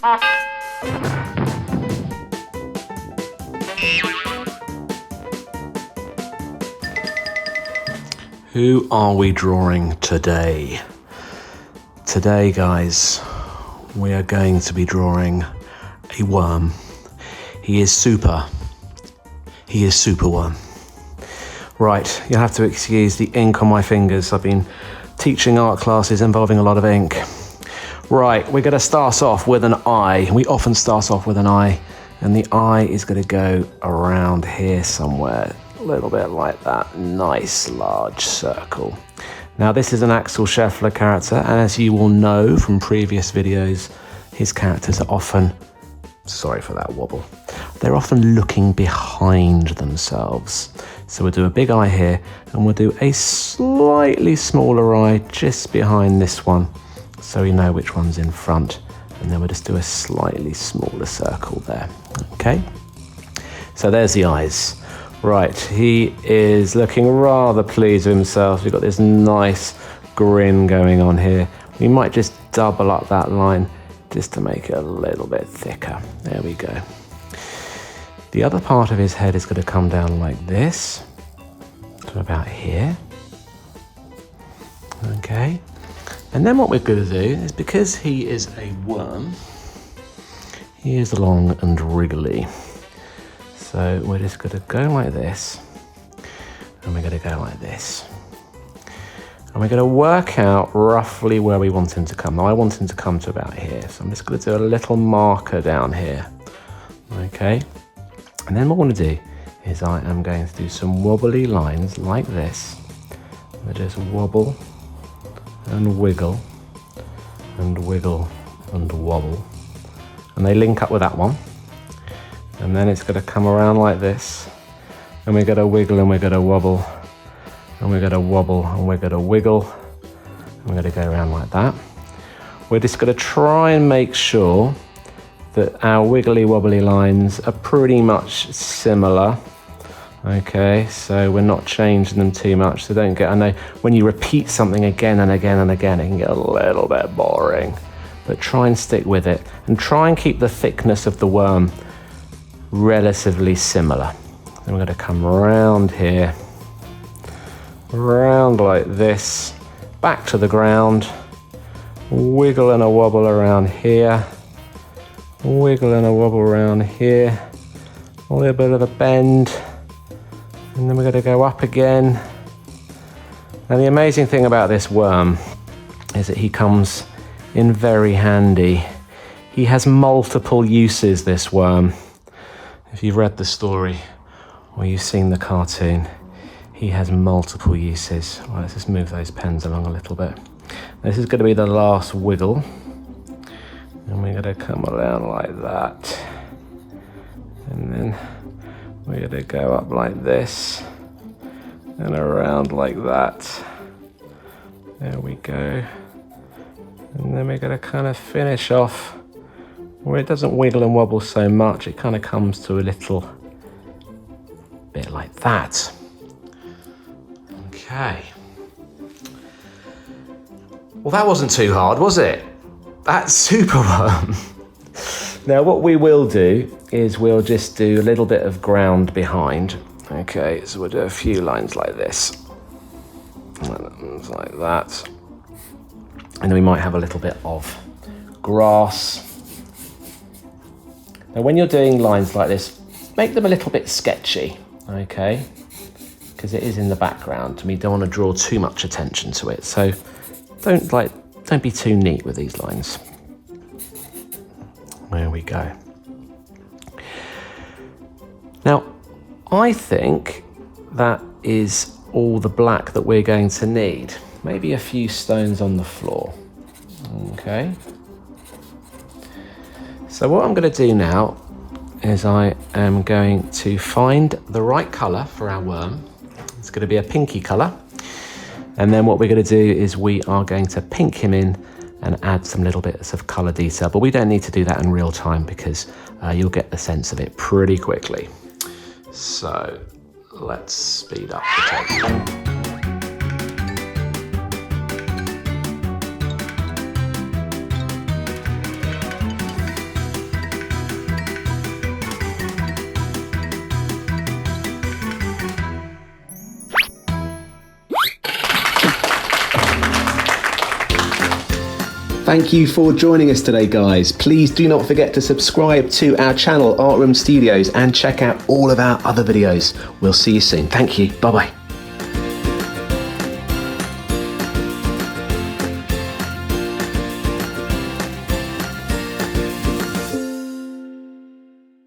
Who are we drawing today? Today, guys, we are going to be drawing a worm. He is Superworm. Right, you'll have to excuse the ink on my fingers. I've been teaching art classes involving a lot of ink. Right, we're going to start off with an eye. We often start off with an eye, and the eye is going to go around here somewhere. A little bit like that. Nice large circle. Now this is an Axel Scheffler character, and as you will know from previous videos, his characters are often, sorry for that wobble, they're often looking behind themselves. So we'll do a big eye here, and we'll do a slightly smaller eye just behind this one, so we know which one's in front, and then we'll just do a slightly smaller circle there. Okay, so there's the eyes. Right, he is looking rather pleased with himself. We've got this nice grin going on here. We might just double up that line just to make it a little bit thicker. There we go. The other part of his head is going to come down like this to about here. Okay. And then what we're going to do is, because he is a worm, he is long and wriggly. So we're just going to go like this, and we're going to go like this. And we're going to work out roughly where we want him to come. Now I want him to come to about here, so I'm just going to do a little marker down here. Okay, and then what I want to do is I am going to do some wobbly lines like this. I just wobble and wiggle and wiggle and wobble, and they link up with that one. And then it's going to come around like this, and we're going to wiggle and we're going to wobble, and we're going to wobble and we're going to wiggle, and we're going to go around like that. We're just going to try and make sure that our wiggly wobbly lines are pretty much similar. Okay, so we're not changing them too much, so don't get, I know when you repeat something again and again and again, it can get a little bit boring, but try and stick with it, and try and keep the thickness of the worm relatively similar. Then we're going to come around here, around like this, back to the ground, wiggle and a wobble around here, wiggle and a wobble around here, a little bit of a bend, and then we're going to go up again. Now the amazing thing about this worm is that he comes in very handy. He has multiple uses, this worm. If you've read the story or you've seen the cartoon, he has multiple uses. Well, let's just move those pens along a little bit. This is going to be the last wiggle, and we're going to come around like that, and then we're going to go up like this and around like that. There we go. And then we're going to kind of finish off where it doesn't wiggle and wobble so much. It kind of comes to a little bit like that. Okay. Well, that wasn't too hard, was it? That's Superworm. Now what we will do is we'll just do a little bit of ground behind. Okay, so we'll do a few lines like this. Like that. And then we might have a little bit of grass. Now when you're doing lines like this, make them a little bit sketchy, okay? Because it is in the background and we don't want to draw too much attention to it. So don't be too neat with these lines. There we go. Now, I think that is all the black that we're going to need. Maybe a few stones on the floor, okay? So what I'm going to do now is I am going to find the right colour for our worm. It's going to be a pinky colour. And then what we're going to do is we are going to pink him in and add some little bits of colour detail. But we don't need to do that in real time because you'll get the sense of it pretty quickly. So let's speed up the tape. Thank you for joining us today, guys. Please do not forget to subscribe to our channel, Art Room Studios, and check out all of our other videos. We'll see you soon. Thank you. Bye-bye.